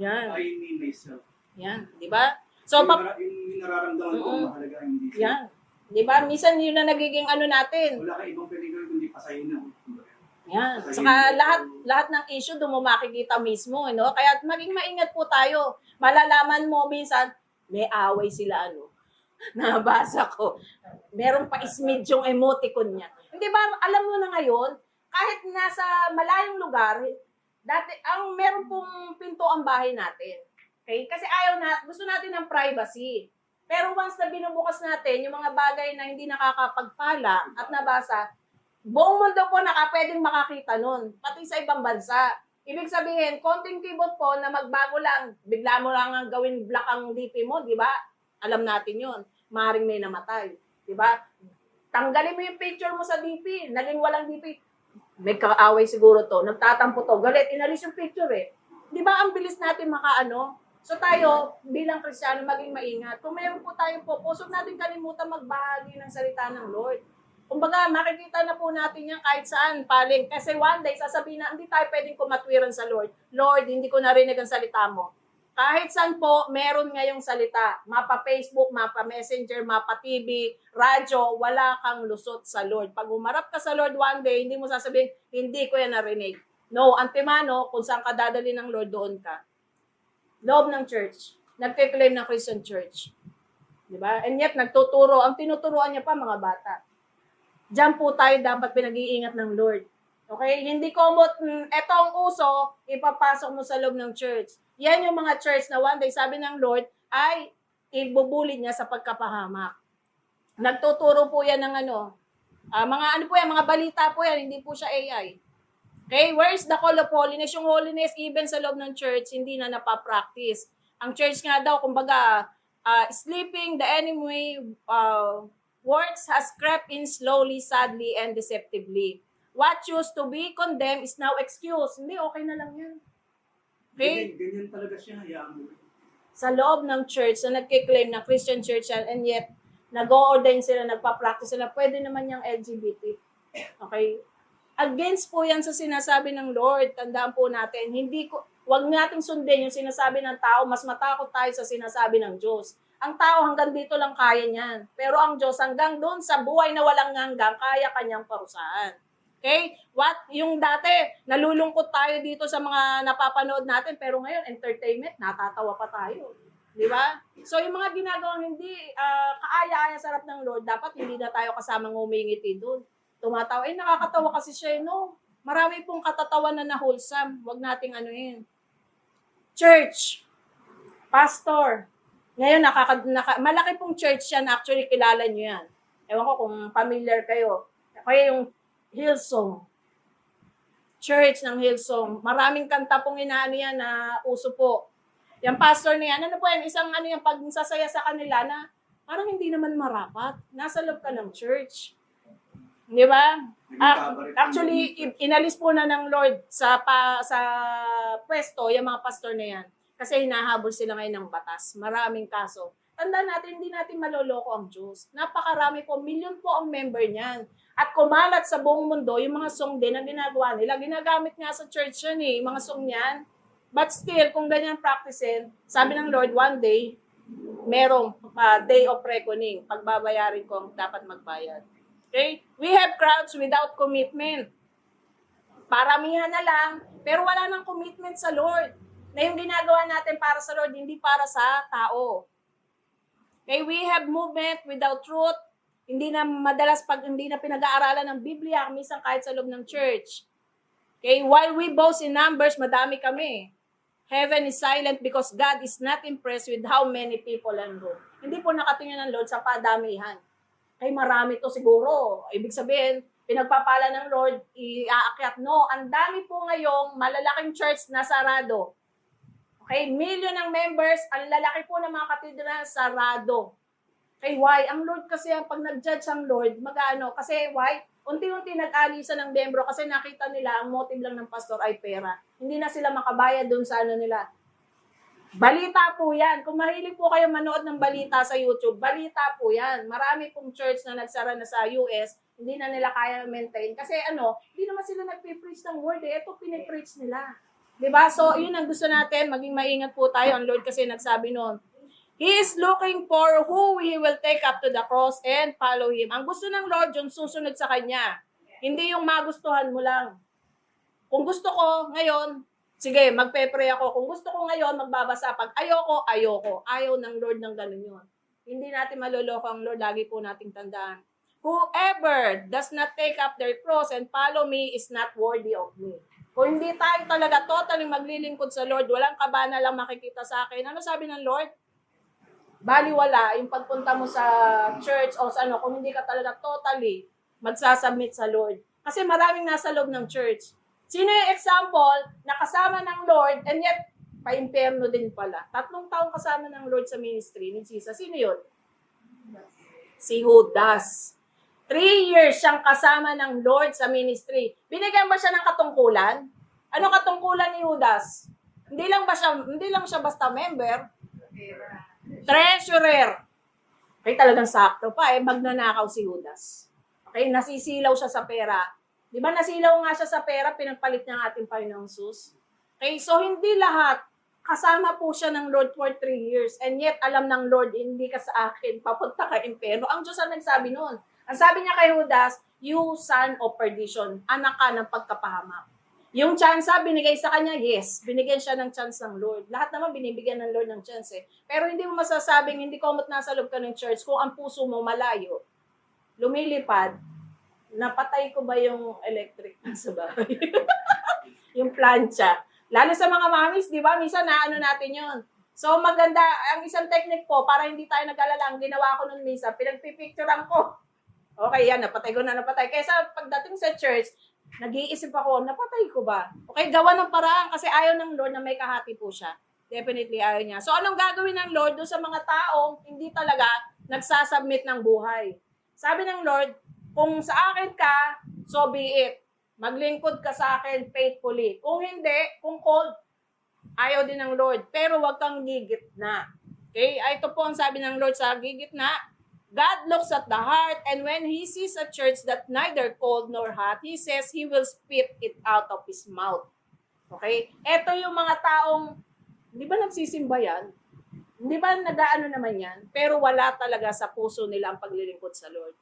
Speaker 1: Yan.
Speaker 2: I mean myself.
Speaker 1: Yan, di ba? So,
Speaker 2: yung nararamdaman ko, mahalaga hindi siya.
Speaker 1: yan. Di ba? Minsan yun na nagiging ano natin.
Speaker 2: Wala kang ibang pwedeng gawin kundi pasayin na.
Speaker 1: Yan. Saka lahat ng issue doon mo makikita mismo, no? Kaya maging maingat po tayo. Malalaman mo minsan may away sila ano. Nabasa ko. Merong pa-smidge yung emoticon niya. Hindi ba alam mo na ngayon, kahit nasa malayong lugar, dati ang meron pong pinto ang bahay natin. Okay? Kasi gusto natin ng privacy. Pero once na binubukas natin yung mga bagay na hindi nakakapagpala at nabasa, buong mundo po pwedeng makakita nun, pati sa ibang bansa. Ibig sabihin, konting keyboard po na magbago lang, bigla mo lang ang gawin black ang DP mo, di ba? Alam natin yun. Maring may namatay. Di ba? Tanggalin mo yung picture mo sa DP, naging walang DP. May kaaway siguro to, nagtatampo to, galit, inalis yung picture eh. Di ba ang bilis natin makaano? So tayo, bilang Kristiyano, maging maingat. Kung mayroon po tayong popost, huwag natin kalimutan magbahagi ng salita ng Lord. Kumbaga, makikita na po natin yan kahit saan, paling. Kasi one day, sasabihin na, hindi tayo pwedeng kumatwiran sa Lord. Lord, hindi ko narinig ang salita mo. Kahit saan po, meron ngayong salita. Mapa Facebook, mapa Messenger, mapa TV, radyo, wala kang lusot sa Lord. Pag umarap ka sa Lord one day, hindi mo sasabihin, hindi ko yan narinig. No, antemano, kung saan ka dadali ng Lord, doon ka. Loob ng church. Nagke-claim ng Christian church. Diba? And yet, nagtuturo. Ang tinuturuan niya pa, mga bata. Diyan po tayo dapat pinag-iingat ng Lord. Okay? Hindi komot, eto ang uso, ipapasok mo sa loob ng church. Yan yung mga church na one day, sabi ng Lord, ay ibubulid niya sa pagkapahamak. Nagtuturo po yan ng mga balita po yan, hindi po siya AI. Okay, where's the call of holiness? Yung holiness, even sa loob ng church, hindi na napapractice. Ang church nga daw, kumbaga, sleeping, the enemy works has crept in slowly, sadly, and deceptively. What used to be condemned is now excused. Hindi, okay na lang yan. Okay?
Speaker 2: Ganyan talaga siya, hayaan mo.
Speaker 1: Sa loob ng church, na nagkiklaim na Christian church yan, and yet, nag-o-ordain sila, nagpa-practice sila, pwede naman yung LGBT. Okay? Against po yan sa sinasabi ng Lord. Tandaan po natin, wag nating sundin yung sinasabi ng tao, mas matakot tayo sa sinasabi ng Diyos. Ang tao hanggang dito lang kaya niyan. Pero ang Diyos hanggang doon sa buhay na walang hanggang, kaya kanyang parusahan. Okay? Yung dati, nalulungkot tayo dito sa mga napapanood natin, pero ngayon, entertainment, natatawa pa tayo. Di ba? So, yung mga ginagawang hindi kaaya-aya sa harap ng Lord, dapat hindi na tayo kasamang umingiti doon. Tumatawa, nakakatawa kasi siya, no? Marami pong katatawanan na wholesome. Huwag nating anuhin. Church, pastor, ngayon, malaki pong church yan. Actually, kilala nyo yan. Ewan ko kung familiar kayo. Kaya yung Hillsong. Church ng Hillsong. Maraming kanta pong inaano yan na uso po. Yung pastor na yan, ano po yan, isang yung pag sasaya sa kanila na parang hindi naman marapat. Nasa loob ka ng church. Di ba?
Speaker 2: Naging
Speaker 1: Actually, inalis po na ng Lord sa pwesto yung mga pastor na yan. Kasi hinahabol sila ngayon ng batas. Maraming kaso. Tandaan natin, hindi natin maloloko ang Diyos. Napakarami po, milyon po ang member niyan. At kumalat sa buong mundo, yung mga song din na ginagawa nila, ginagamit nga sa church yun eh, yung mga song niyan. But still, kung ganyan practicein, sabi ng Lord, one day, merong day of reckoning. Pagbabayarin ko ang dapat magbayad. Okay? We have crowds without commitment. Paramihan na lang, pero wala nang commitment sa Lord. Na yung ginagawa natin para sa Lord, hindi para sa tao. Okay? We have movement without truth. Hindi na madalas pag hindi na pinag-aaralan ng Biblia, minsan kahit sa loob ng church. Okay? While we boast in numbers, madami kami. Heaven is silent because God is not impressed with how many people enroll. Hindi po nakatingin ng Lord sa padamihan. Ay marami to siguro. Ibig sabihin, pinagpapala ng Lord, iaakyat. No, ang dami po ngayong malalaking church na sarado. Okay, million ng members, ang lalaki po ng mga katedral sarado. Okay, why? Ang Lord kasi, pag nag-judge ang Lord, mag-ano? Kasi why? Unti-unti nag-alisan ng membro kasi nakita nila ang motive lang ng pastor ay pera. Hindi na sila makabayad doon sa ano nila. Balita po yan. Kung mahilig po kayo manood ng balita sa YouTube, balita po yan. Marami pong church na nagsara na sa US, hindi na nila kaya maintain. Kasi hindi naman sila nagpipreach ng word eh. Ito pinipreach nila. Diba? So, yun ang gusto natin. Maging maingat po tayo. Ang Lord kasi nagsabi noon, He is looking for who He will take up to the cross and follow Him. Ang gusto ng Lord, yung susunod sa Kanya. Hindi yung magustuhan mo lang. Kung gusto ko ngayon, sige, magpe-pray ako. Kung gusto ko ngayon, magbabasa. Pag ayoko, ayoko. Ayaw ng Lord ng ganun yun. Hindi natin maloloko ang Lord. Lagi po nating tandaan. Whoever does not take up their cross and follow me is not worthy of me. Kung hindi tayo talaga totally maglilingkod sa Lord, walang kaba na lang makikita sa akin. Ano sabi ng Lord? Baliwala yung pagpunta mo sa church o sa kung hindi ka talaga totally magsasubmit sa Lord. Kasi maraming nasa loob ng church. Sino yung example na kasama ng Lord and yet pa-imperno din pala? 3 taong kasama ng Lord sa ministry ni Jesus. Sino yun? Si Judas. 3 years siyang kasama ng Lord sa ministry. Binigyan ba siya ng katungkulan? Ano katungkulan ni Judas? Hindi lang siya basta member. Treasurer. Okay, talagang sakto pa magnanakaw si Judas. Okay, nasisilaw siya sa pera. Di ba nasilaw nga siya sa pera, pinagpalit niya ang ating Panginoong Sus? Okay, so hindi lahat. Kasama po siya ng Lord for 3 years. And yet, alam ng Lord, hindi ka sa akin, papunta ka impyerno. Ang Diyos ang nagsabi noon. Ang sabi niya kay Judas, you son of perdition, anak ka ng pagkapahamak. Yung chance, binigay sa kanya, yes. Binigyan siya ng chance ng Lord. Lahat naman binibigyan ng Lord ng chance eh. Pero hindi mo masasabing, hindi komot nasa loob ka ng church kung ang puso mo malayo. Lumilipad, napatay ko ba yung electric sa bahay? Yung plancha. Lalo sa mga mamis, di ba? Minsan natin yun. So maganda, ang isang technique po, para hindi tayo nag-alala, ang ginawa ko nun minsan, pinagpipicturean ko. Okay, yan, napatay ko na. Kaysa pagdating sa church, nag-iisip ako, napatay ko ba? Okay, gawa ng paraan kasi ayaw ng Lord na may kahati po siya. Definitely ayaw niya. So anong gagawin ng Lord doon sa mga taong hindi talaga nagsasubmit ng buhay? Sabi ng Lord, kung sa akin ka, so be it. Maglingkod ka sa akin faithfully. Kung hindi, kung cold, ayaw din ng Lord. Pero wag kang gigitna. Okay? Ito po ang sabi ng Lord sa gigitna. God looks at the heart, and when He sees a church that neither cold nor hot, He says He will spit it out of His mouth. Okay? Ito yung mga taong, di ba nagsisimba yan? Di ba nag-aano naman yan? Pero wala talaga sa puso nila ang paglilingkod sa Lord.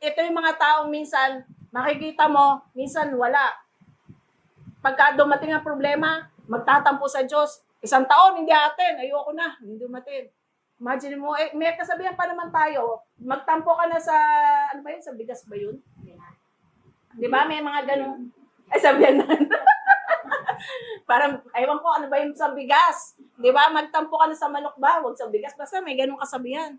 Speaker 1: Ito yung mga taong minsan, makikita mo, minsan wala. Pagka dumating ang problema, magtatampo sa Diyos. 1 taon, hindi atin. Ayoko na, hindi dumating. Imagine mo, may kasabihan pa naman tayo, magtampo ka na sa, ano ba yun, sa bigas ba yun? Di ba? May mga ganun. Ay, sabihan na. Parang, aywan ko, ano ba yung sa bigas? Di ba? Magtampo ka na sa manok ba? Huwag sa bigas. Basta may ganun kasabihan.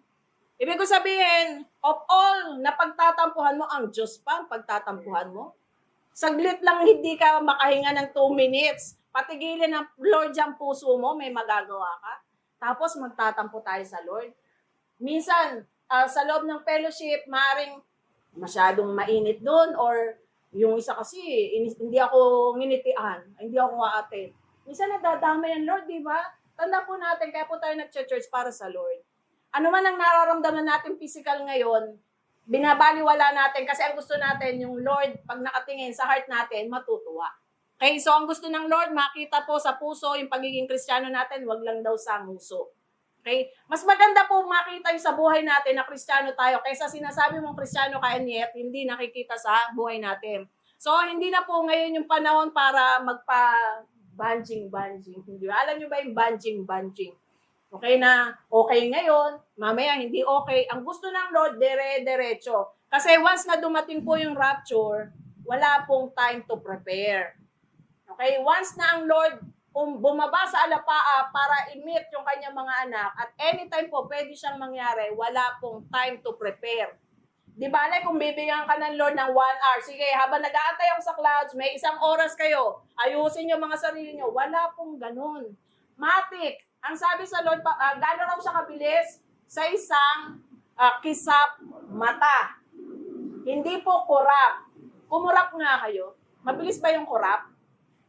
Speaker 1: Ibig ko sabihin, of all na pagtatampuhan mo, ang Diyos pa ang pagtatampuhan mo. Saglit lang hindi ka makahinga ng 2 minutes. Patigilin ng Lord yung puso mo, may magagawa ka. Tapos magtatampo tayo sa Lord. Minsan, sa loob ng fellowship, maaaring masyadong mainit doon or yung isa kasi, hindi ako nginitian, hindi ako aatin. Minsan nadadamay ang Lord, di ba? Tanda po natin, kaya po tayo nag-church para sa Lord. Ano man ang nararamdaman natin physical ngayon, binabaliwala natin kasi ang gusto natin, yung Lord, pag nakatingin sa heart natin, matutuwa. Okay, so ang gusto ng Lord, makita po sa puso yung pagiging Kristiyano natin, wag lang daw sa nguso. Okay? Mas maganda po makita yung sa buhay natin na Kristiyano tayo kaysa sinasabi mong Kristiyano ka and yet hindi nakikita sa buhay natin. So, hindi na po ngayon yung panahon para banjing. Hindi ba? Alam nyo ba yung banjing? Okay na okay ngayon, mamaya hindi okay. Ang gusto ng Lord, dire-diretso. Kasi once na dumating po yung rapture, wala pong time to prepare. Okay? Once na ang Lord bumaba sa alapaa para i-meet yung kanyang mga anak at anytime po pwede siyang mangyari, wala pong time to prepare. Di ba, kung bibigyan ka ng Lord ng 1 hour, sige, habang nag-aantay ako sa clouds, may 1 oras kayo, ayusin yung mga sarili nyo. Wala pong ganun. Matik. Ang sabi sa Lord, gano'n raw siya kabilis sa isang kisap mata. Hindi po kurap. Kumurap nga kayo. Mabilis ba yung kurap?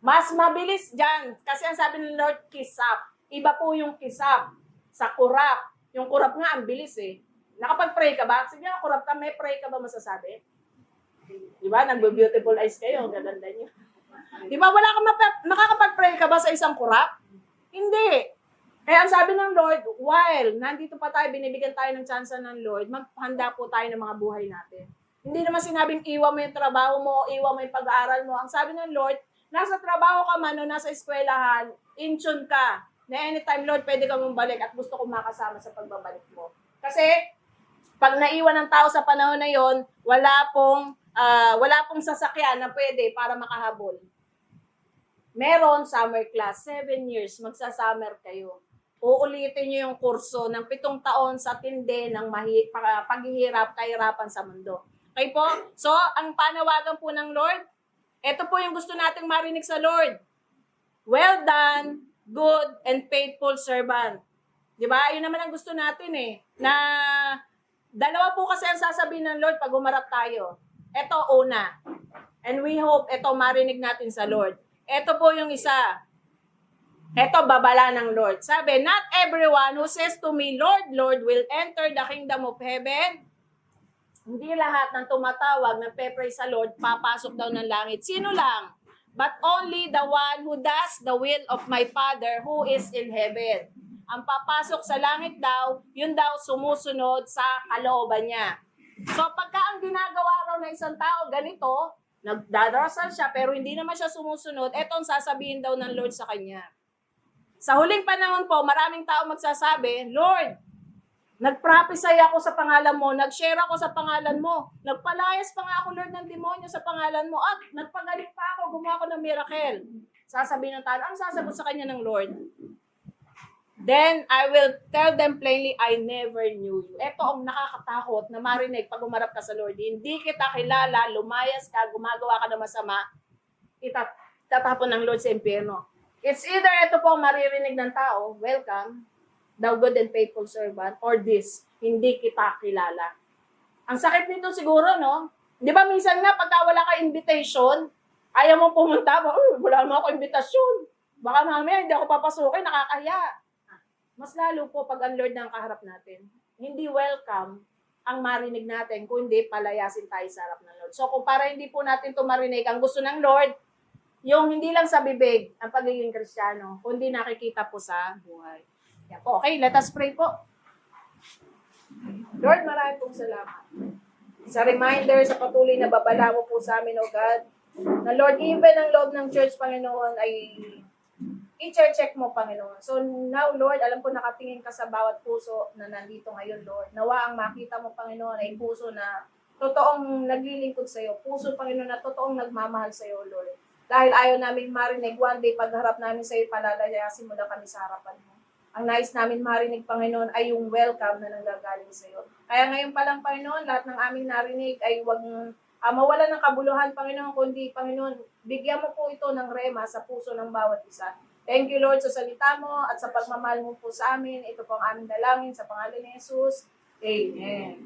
Speaker 1: Mas mabilis dyan. Kasi ang sabi ng Lord, kisap. Iba po yung kisap sa kurap. Yung kurap nga, ang bilis eh. Nakapag-pray ka ba? Sige nga, kurap ka, may pray ka ba masasabi? Di ba? Nagbe-beautiful eyes kayo. Ang gaganda niyo. Di ba? Makakapag-pray ka ba sa isang kurap? Hindi. Kaya ang sabi ng Lord, while nandito pa tayo, binibigyan tayo ng chance ng Lord, maghanda po tayo ng mga buhay natin. Hindi naman sinabing iwan mo yung trabaho mo, iwan mo yung pag-aaral mo. Ang sabi ng Lord, nasa trabaho ka man o nasa eskwelahan, in tune ka. Na anytime, Lord, pwede ka mong balik at gusto kong makasama sa pagbabalik mo. Kasi, pag naiwan ng tao sa panahon na yon, wala pong sasakyan na pwede para makahabol. Meron summer class, 7 years, magsa-summer kayo. Uulitin nyo yung kurso ng 7 taon sa tindi ng paghihirap, kahirapan sa mundo. Okay po? So, ang panawagan po ng Lord, ito po yung gusto nating marinig sa Lord. Well done, good and faithful servant. Di ba? Yun naman ang gusto natin eh. Na dalawa po kasi ang sasabihin ng Lord pag umarap tayo. Ito una. And we hope ito marinig natin sa Lord. Ito po yung isa. Ito babala ng Lord. Sabi, not everyone who says to me, Lord, Lord, will enter the kingdom of heaven. Hindi lahat ng tumatawag, nagpe-pray sa Lord, papasok daw ng langit. Sino lang? But only the one who does the will of my Father who is in heaven. Ang papasok sa langit daw, yun daw sumusunod sa kalooban niya. So pagka ang ginagawa raw ng isang tao ganito, nagdadarasal siya pero hindi naman siya sumusunod, etong sasabihin daw ng Lord sa kanya. Sa huling panahon po, maraming tao magsasabi, Lord, nag-prophesy ako sa pangalan mo, nag-share ako sa pangalan mo, nagpalayas pa nga ako, Lord, ng demonyo sa pangalan mo, at nagpagaling pa ako, gumawa ako ng miracle. Sasabihin ng tao, ang sasagot sa kanya ng Lord? Then, I will tell them plainly, I never knew you. Ito ang nakakatakot na marinig pag umarap ka sa Lord. Hindi kita kilala, lumayas ka, gumagawa ka ng masama, itatapon ng Lord sa impyerno. It's either ito po ang maririnig ng tao, welcome, thou good and faithful servant, or this, hindi kita kilala. Ang sakit nito siguro, no? Di ba minsan nga, pagka wala ka invitation, ayaw mo pumunta, wala mo ako invitation. Baka mamaya hindi ako papasukin, nakakahiya. Mas lalo po pag ang Lord ng kaharap natin, hindi welcome ang marinig natin, kundi palayasin tayo sa harap ng Lord. So kung para hindi po natin ito marinig, ang gusto ng Lord, yung hindi lang sa bibig ang pagiging Kristiyano, kundi nakikita po sa buhay. Yan po. Okay, let us pray po. Lord, maraming pong salamat. Sa reminder, sa patuloy na babala mo po sa amin, O God, na Lord, even ang loob ng church, Panginoon, ay i-check mo, Panginoon. So now, Lord, alam ko nakatingin ka sa bawat puso na nandito ngayon, Lord. Nawa ang makita mo, Panginoon, ay puso na totoong naglilingkod sa iyo. Puso, Panginoon, na totoong nagmamahal sa iyo, Lord. Dahil ayaw namin marinig, one day, pagharap namin sa iyo, palalayasin mo na kami sa harapan mo. Ang nais namin marinig, Panginoon, ay yung welcome na nanggagaling sa iyo. Kaya ngayon pa lang, Panginoon, lahat ng aming narinig ay huwag mawala ng kabuluhan, Panginoon, kundi, Panginoon, bigyan mo po ito ng rema sa puso ng bawat isa. Thank you, Lord, sa salita mo at sa pagmamahal mo po sa amin. Ito po ang aming dalangin sa pangalan ni Jesus. Amen.